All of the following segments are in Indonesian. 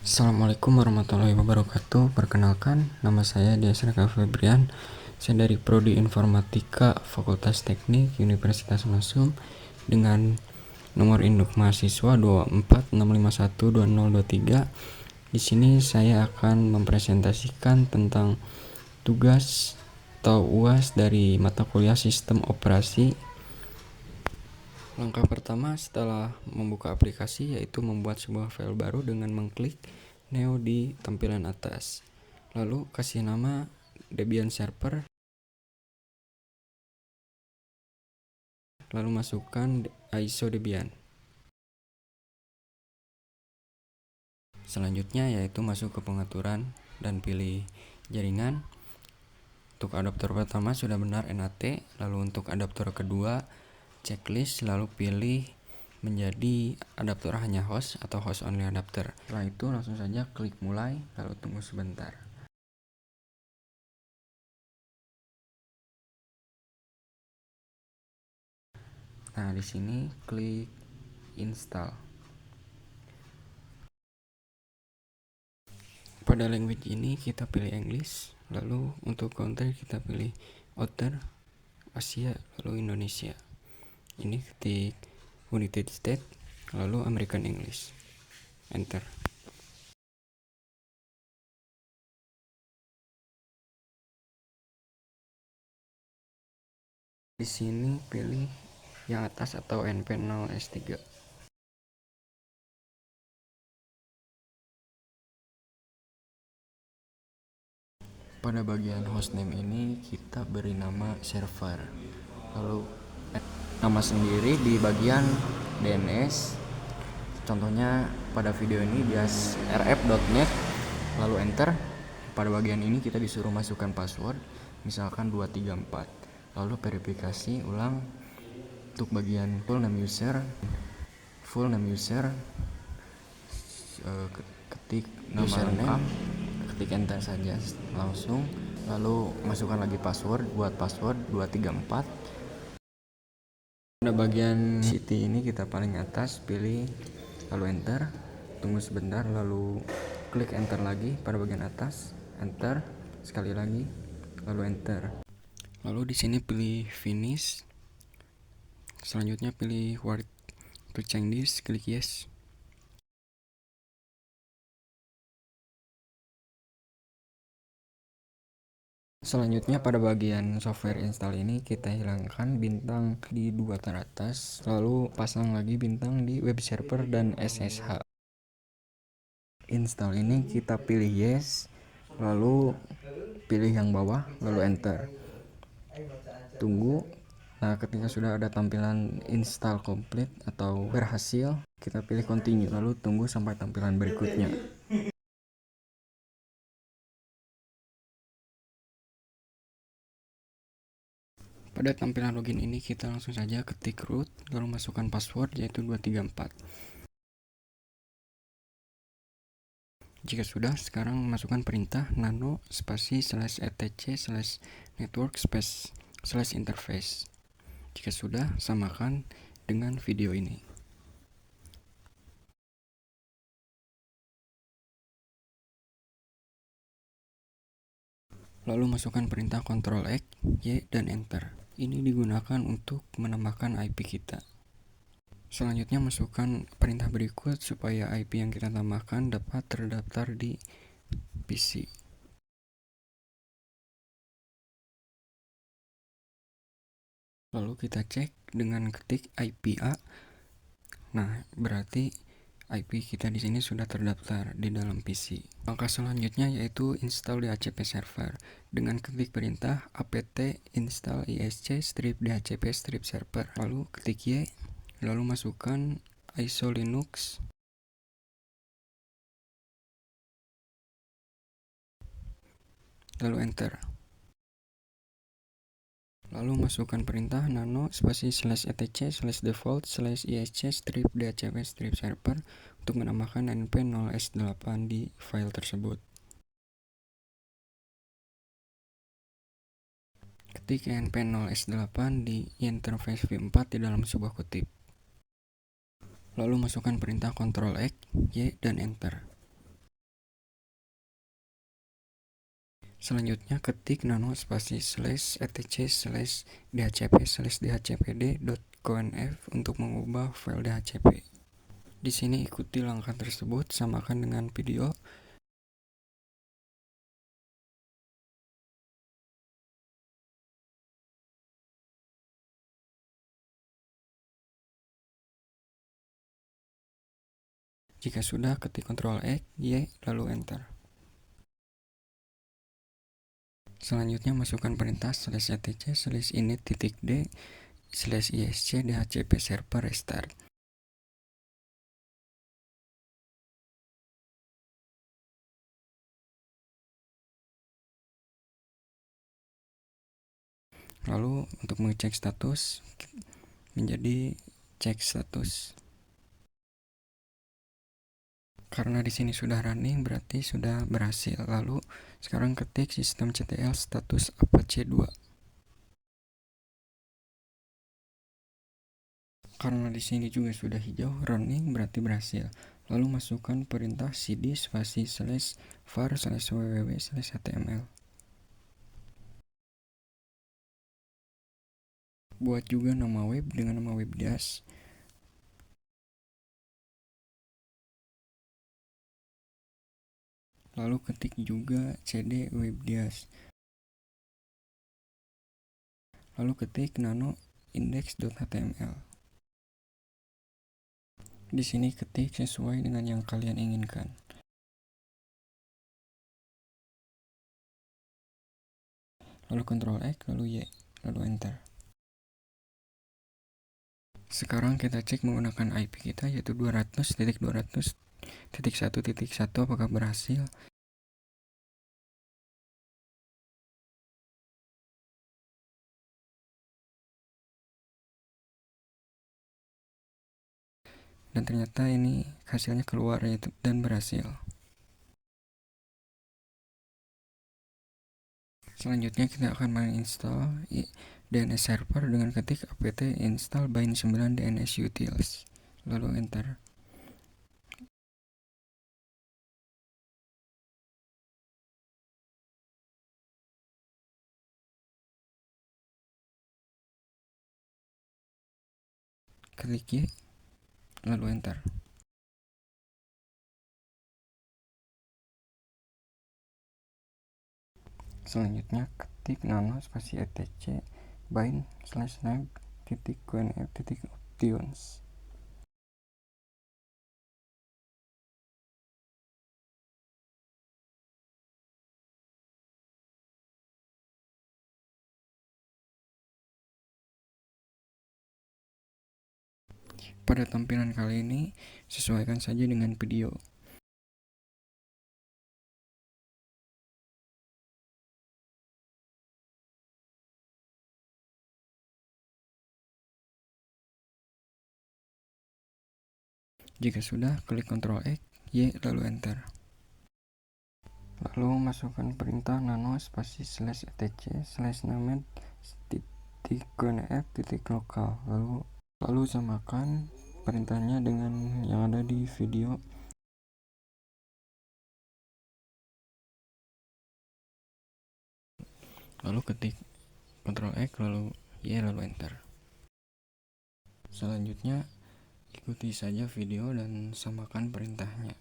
Assalamualaikum warahmatullahi wabarakatuh. Perkenalkan, nama saya Diasraka Febrian. Saya dari Prodi Informatika Fakultas Teknik Universitas Unasum dengan nomor induk mahasiswa 2465120023. Di sini saya akan mempresentasikan tentang tugas atau UAS dari mata kuliah Sistem Operasi. Langkah pertama setelah membuka aplikasi yaitu membuat sebuah file baru dengan mengklik Neo di tampilan atas. Lalu kasih nama Debian Server. Lalu masukkan ISO Debian. Selanjutnya yaitu masuk ke pengaturan dan pilih jaringan. Untuk adaptor pertama sudah benar NAT. Lalu untuk adaptor kedua checklist, lalu pilih menjadi adaptor hanya host atau host only adapter. Setelah itu langsung saja klik mulai, lalu tunggu sebentar. Nah, di sini klik install. Pada language ini kita pilih English, lalu untuk country kita pilih Outer Asia, lalu Indonesia. Ini ketik United States, lalu American English. Enter. Di sini pilih yang atas atau NP0S3. Pada bagian hostname ini kita beri nama server. Lalu nama sendiri di bagian DNS. Contohnya pada video ini bias rf.net, lalu enter. Pada bagian ini kita disuruh masukkan password, misalkan 234. Lalu verifikasi ulang untuk bagian full name user, ketik nama lengkap, ketik enter saja langsung. Lalu masukkan lagi password, buat password 234. Pada bagian city ini kita paling atas pilih, lalu enter, tunggu sebentar, lalu klik enter lagi pada bagian atas, enter sekali lagi, lalu enter. Lalu di sini pilih finish. Selanjutnya pilih word to change this, klik yes. Selanjutnya pada bagian software install ini kita hilangkan bintang di dua teratas, lalu pasang lagi bintang di web server dan SSH. Install ini kita pilih yes, lalu pilih yang bawah, lalu enter. Tunggu. Nah, ketika sudah ada tampilan install complete atau berhasil, kita pilih continue, lalu tunggu sampai tampilan berikutnya. Pada tampilan login ini kita langsung saja ketik root, lalu masukkan password yaitu 234. Jika sudah, sekarang masukkan perintah nano spasi /etc/network /interface. Jika sudah, samakan dengan video ini. Lalu masukkan perintah Ctrl X, Y, dan Enter. Ini digunakan untuk menambahkan IP kita. Selanjutnya masukkan perintah berikut supaya IP yang kita tambahkan dapat terdaftar di PC. Lalu kita cek dengan ketik IP A. Nah, berarti IP kita di sini sudah terdaftar di dalam PC. Langkah selanjutnya yaitu install DHCP server dengan ketik perintah apt install isc strip dhcp strip server. Lalu ketik Y, lalu masukkan ISO Linux. Lalu enter. Lalu masukkan perintah nano spasi /etc/default /isc strip dhcp strip server untuk menambahkan np0s8 di file tersebut. Ketik np0s8 di interface v4 di dalam sebuah kutip. Lalu masukkan perintah Ctrl X, Y, dan enter. Selanjutnya ketik nano spasi slash etc slash dhcp slash dhcpd.conf untuk mengubah file dhcp. Di sini ikuti langkah tersebut, samakan dengan video. Jika sudah, ketik Ctrl X, Y, lalu Enter. Selanjutnya masukkan perintah slash etc slash init.d slash isc dhcp server restart. Lalu untuk mengecek status menjadi cek status. Karena di sini sudah running berarti sudah berhasil. Lalu sekarang ketik systemctl status apache 2. Karena di sini juga sudah hijau running berarti berhasil. Lalu masukkan perintah cd spasi slash var slash www slash html. Buat juga nama web dengan nama webdas. Lalu ketik juga cd webdas. Lalu ketik nano index.html. Di sini ketik sesuai dengan yang kalian inginkan. Lalu Ctrl X, lalu Y, lalu Enter. Sekarang kita cek menggunakan IP kita yaitu 200.200.1.1 apakah berhasil. Dan ternyata ini hasilnya keluar yaitu dan berhasil. Selanjutnya kita akan menginstall DNS server dengan ketik apt install bind 9 DNS utils, lalu enter. Klik Y, lalu enter. Selanjutnya ketik nano spasi etc bind slash name titik qnf titik options. Pada tampilan kali ini sesuaikan saja dengan video. Jika sudah, klik Ctrl X, Y, lalu enter. Lalu masukkan perintah nano spasi slash etc slash name titik qnf titik lokal, lalu samakan perintahnya dengan yang ada di video. Lalu ketik Ctrl X, lalu Y, lalu enter. Selanjutnya ikuti saja video dan samakan perintahnya.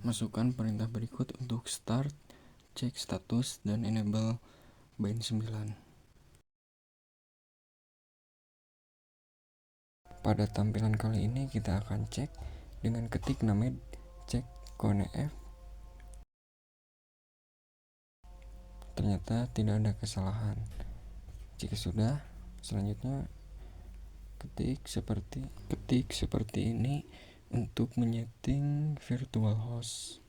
Masukkan perintah berikut untuk start, cek status, dan enable bind 9. Pada tampilan kali ini kita akan cek dengan ketik name cek conf. Ternyata tidak ada kesalahan. Jika sudah, selanjutnya ketik seperti ini untuk menyeting virtual host.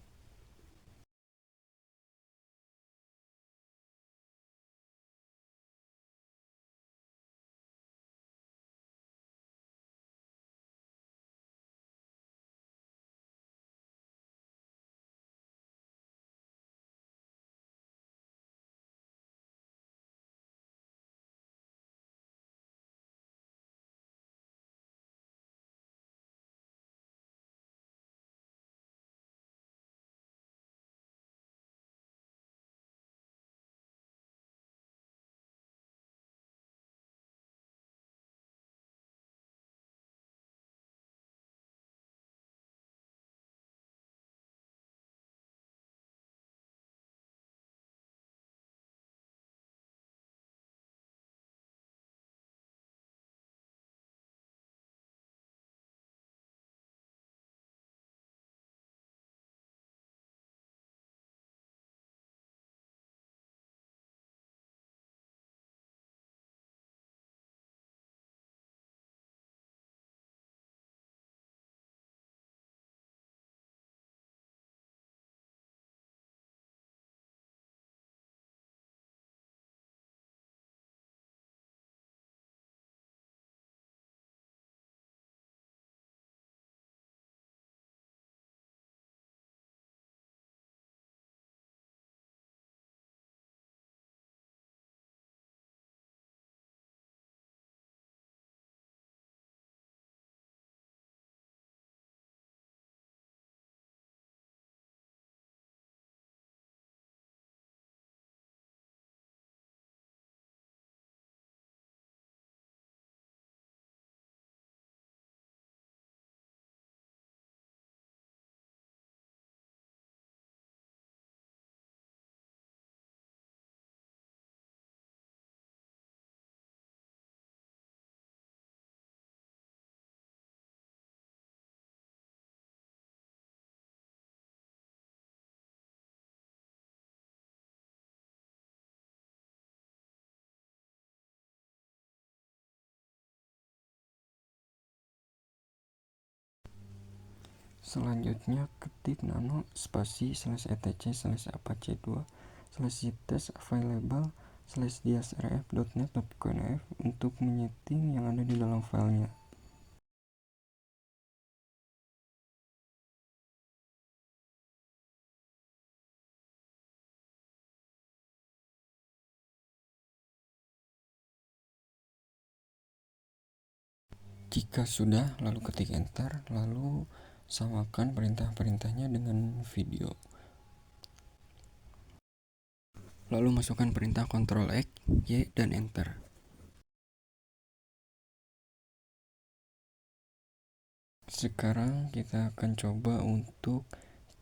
Selanjutnya ketik nano spasi /etc/apache2/test available /dsrf.net.conf untuk menyeting yang ada di dalam filenya. Jika sudah, lalu ketik enter, lalu samakan perintah-perintahnya dengan video. Lalu masukkan perintah Ctrl X, Y, dan enter. Sekarang kita akan coba untuk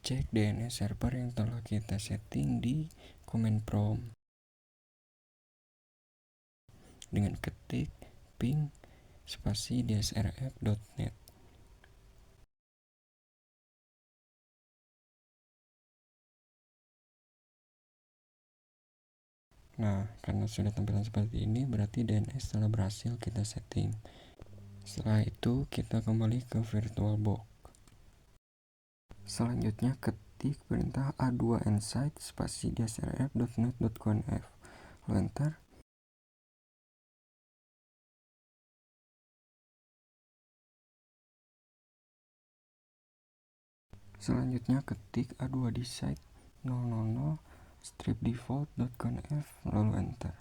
cek DNS server yang telah kita setting di command prompt dengan ketik ping spasi dsrf.net. Nah, karena sudah tampilan seperti ini, berarti DNS telah berhasil kita setting. Setelah itu, kita kembali ke VirtualBox. Selanjutnya, ketik perintah a2 insight spasi dsrf.net.conf, lalu enter. Selanjutnya, ketik a2 di site 000 stripdefault.conf, lalu enter.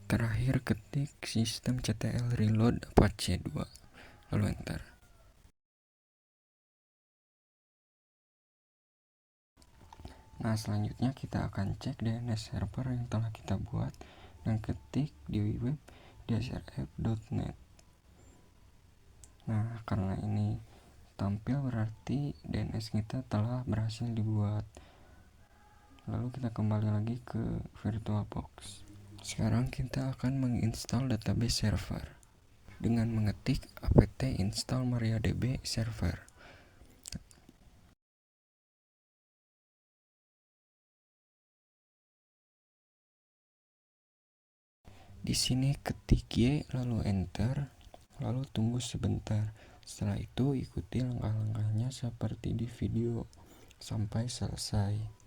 Terakhir, ketik systemctl reload apache2, lalu enter. Nah, selanjutnya kita akan cek DNS server yang telah kita buat dan ketik di web dsrf.net. Nah, karena ini tampil berarti DNS kita telah berhasil dibuat. Lalu kita kembali lagi ke VirtualBox. Sekarang kita akan menginstal database server dengan mengetik apt install mariadb server. Di sini ketik Y lalu enter, lalu tunggu sebentar. Setelah itu ikuti langkah-langkahnya seperti di video sampai selesai.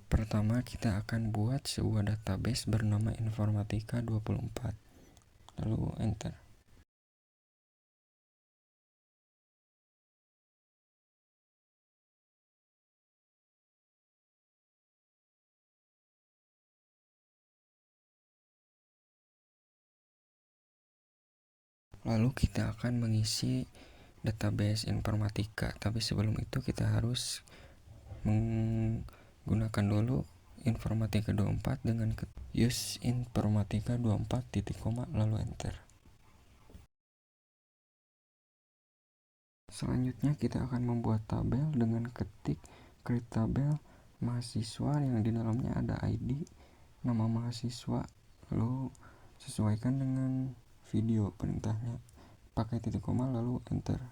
Pertama, kita akan buat sebuah database bernama informatika24, lalu enter. Lalu kita akan mengisi database informatika, tapi sebelum itu kita harus menggunakan dulu informatika24 dengan use informatika24 titik koma lalu enter. Selanjutnya kita akan membuat tabel dengan ketik create tabel mahasiswa yang di dalamnya ada ID, nama mahasiswa, lalu sesuaikan dengan video perintahnya, pakai titik koma lalu enter.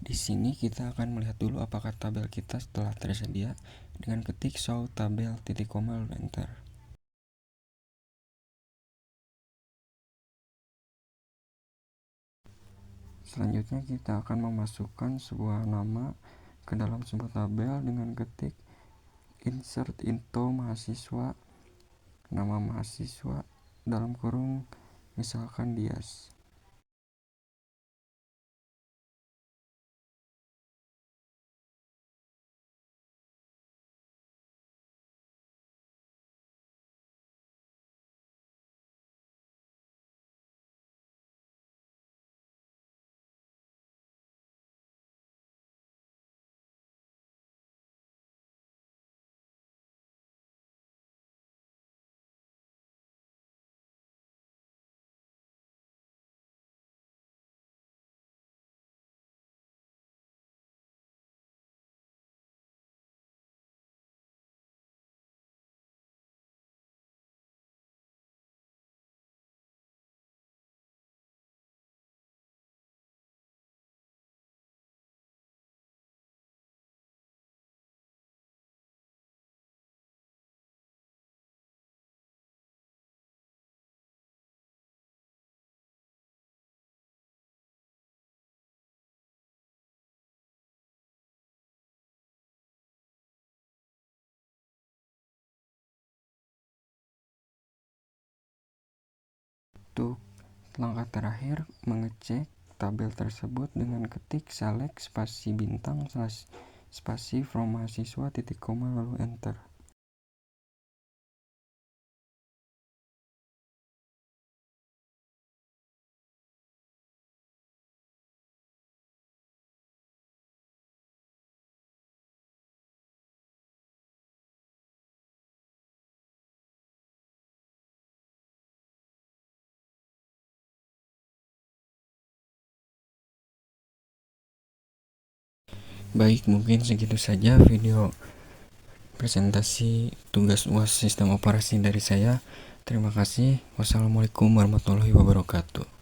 Di sini kita akan melihat dulu apakah tabel kita telah tersedia dengan ketik show tabel titik koma lalu enter. Selanjutnya kita akan memasukkan sebuah nama ke dalam sebuah tabel dengan ketik insert info mahasiswa, nama mahasiswa dalam kurung misalkan Dias. Untuk langkah terakhir, mengecek tabel tersebut dengan ketik select spasi bintang spasi from mahasiswa titik koma lalu enter. Baik, mungkin segitu saja video presentasi tugas UAS sistem operasi dari saya. Terima kasih. Wassalamualaikum warahmatullahi wabarakatuh.